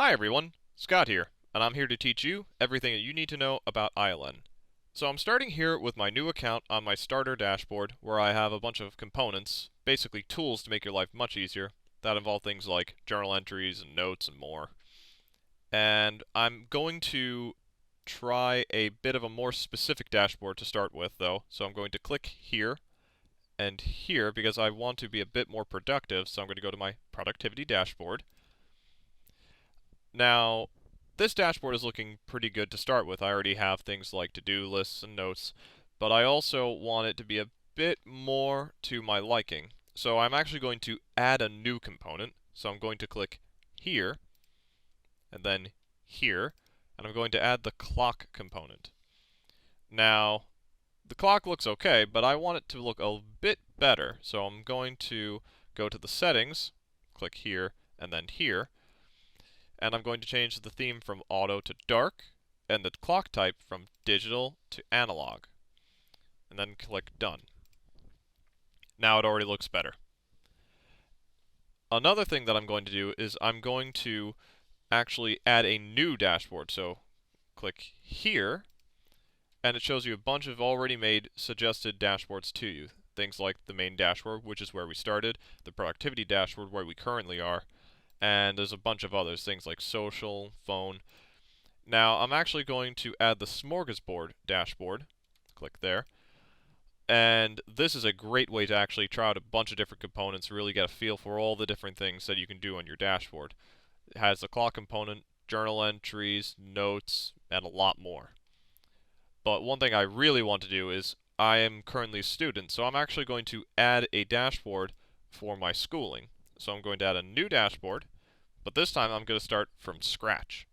Hi everyone, Scott here, and I'm here to teach you everything that you need to know about ILN. So I'm starting here with my new account on my starter dashboard where I have a bunch of components, basically tools to make your life much easier, that involve things like journal entries and notes and more. And I'm going to try a bit of a more specific dashboard to start with though, so I'm going to click here and here because I want to be a bit more productive, so I'm going to go to my productivity dashboard. Now, this dashboard is looking pretty good to start with. I already have things like to-do lists and notes, but I also want it to be a bit more to my liking. So I'm actually going to add a new component. So I'm going to click here, and then here, and I'm going to add the clock component. Now, the clock looks okay, but I want it to look a bit better. So I'm going to go to the settings, click here, and then here, and I'm going to change the theme from auto to dark, and the clock type from digital to analog, and then click done. Now it already looks better. Another thing that I'm going to do is I'm going to actually add a new dashboard. So click here, and it shows you a bunch of already made suggested dashboards to you. Things like the main dashboard, which is where we started, the productivity dashboard, where we currently are, and there's a bunch of others, things like social, phone. Now, I'm actually going to add the smorgasbord dashboard. Click there. And this is a great way to actually try out a bunch of different components, really get a feel for all the different things that you can do on your dashboard. It has the clock component, journal entries, notes, and a lot more. But one thing I really want to do is, I am currently a student, so I'm actually going to add a dashboard for my schooling. So I'm going to add a new dashboard, but this time I'm going to start from scratch.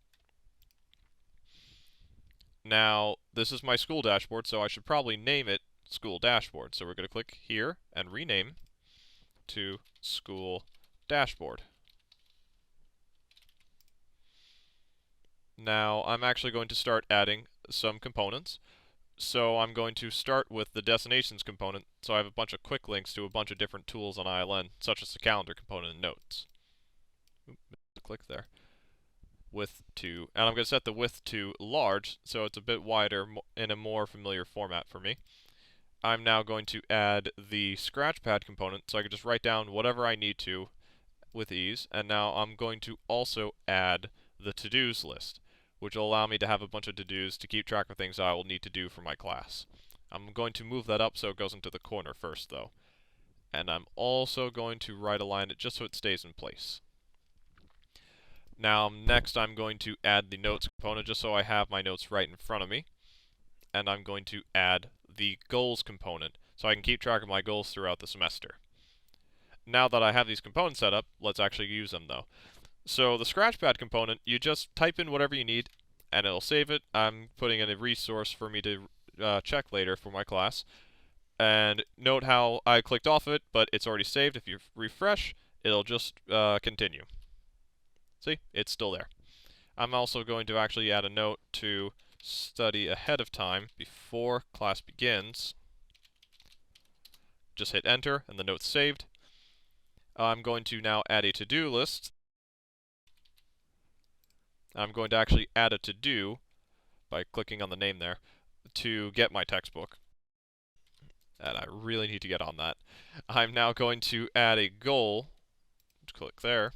Now, this is my school dashboard, so I should probably name it School Dashboard. So we're going to click here and rename to School Dashboard. Now, I'm actually going to start adding some components. So I'm going to start with the destinations component, so I have a bunch of quick links to a bunch of different tools on ILN, such as the calendar component and notes. Click there. Width to, and I'm going to set the width to large, so it's a bit wider in a more familiar format for me. I'm now going to add the scratchpad component, so I can just write down whatever I need to with ease. And now I'm going to also add the to-dos list, which will allow me to have a bunch of to-dos to keep track of things I will need to do for my class. I'm going to move that up so it goes into the corner first, though. And I'm also going to right align it just so it stays in place. Now, next I'm going to add the notes component just so I have my notes right in front of me. And I'm going to add the goals component so I can keep track of my goals throughout the semester. Now that I have these components set up, let's actually use them though. So the scratchpad component, you just type in whatever you need and it'll save it. I'm putting in a resource for me to check later for my class. And note how I clicked off of it, but it's already saved. If you refresh, it'll just continue. See, it's still there. I'm also going to actually add a note to study ahead of time before class begins. Just hit enter and the note's saved. I'm going to now add a to-do list. I'm going to actually add a to-do by clicking on the name there to get my textbook. And I really need to get on that. I'm now going to add a goal. Click there.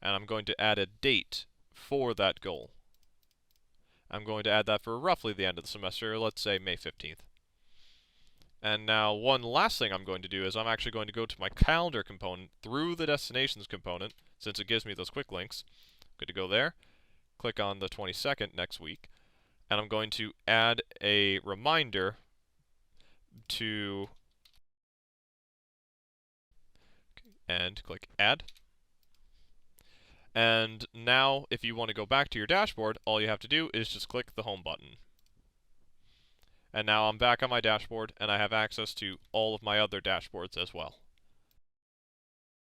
And I'm going to add a date for that goal. I'm going to add that for roughly the end of the semester, let's say May 15th. And now one last thing I'm going to do is I'm actually going to go to my calendar component through the destinations component, since it gives me those quick links. I'm going to go there, click on the 22nd next week, and I'm going to add a reminder to, and click add. And now, if you want to go back to your dashboard, all you have to do is just click the home button. And now I'm back on my dashboard, and I have access to all of my other dashboards as well.